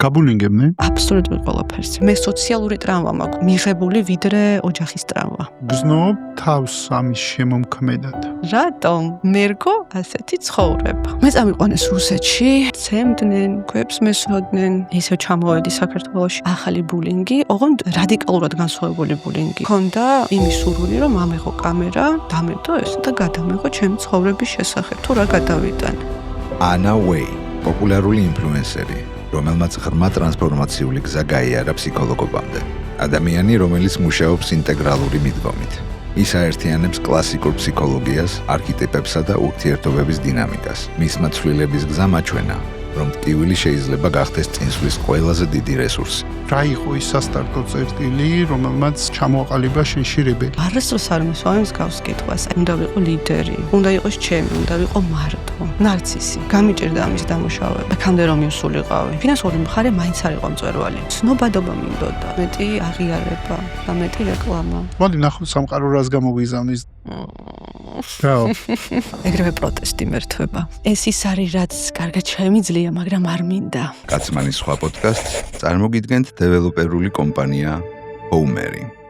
გაბულინგებდნენ? აბსოლუტურად ყველაფერს. მე სოციალური ტრავმა მაქვს, მიღებული ვიდრე ოჯახის ტრავმა. გზნობ თავს ამის შემომქმედად. რატომ? მერგო ასეთი ცხოვრება. მე წამიყვანეს რუსეთში, ცემდნენ, ქვებს მესვოდნენ, ისევ ჩამოვედი საქართველოში. ახალი ბულინგი, ოღონდ რადიკალურად განსხვავებული ბულინგი. ქონდა იმის სურვილი, რომ ამეღო კამერა, დამედო ეს და გადამეღო ჩემი ცხოვრების შესახებ, თუ რა გადავიტანე. ანა ვეი, პოპულარული ინფლუენსერი, რომელმაც ღრმა ტრანსფორმაციული გზა გაიარა ფსიქოლოგობამდე. ადამიანი, რომელიც მუშაობს ინტეგრალური მიდგომით. ის აერთიანებს კლასიკურ ფსიქოლოგიას, არქეტიპებსა და ურთიერთობების დინამიკას. მისმა ცვლილების გზა მაჩვენა, რომ ტკივილი შეიძლება გახდეს წინსვლის ყველაზე დიდი რესურსი. რა იყო ის სასტარტო წერტილი, რომელმაც ჩამოაყალიბა შენში რებელი? არასდროს არ მოსვამს მსგავს კითხვას. უნდა ვიყო ლიდერი, უნდა იყოს ჩემი, უნდა ვიყო მარტო, ნარცისი. გამიჭირდა ამის დამუშავება. აქამდე რომ მივსულიყავი. ფინანსური მხარე მაინც არ იყო მწვერვალი. ცნობადობა მინდოდა, მეტი აღიარება და მეტი რეკლამა. მოდი ნახოთ სამყარო რას გამოგვიზამნის. რაო? ეგრევე პროტესტი მერთვება. ეს ის არის, რაც კარგად შემიძლია, მაგრამ არ მინდა. კაცმანის სხვა პოდკასტს წარმოგიდგენთ დეველოპერული კომპანია Homeri.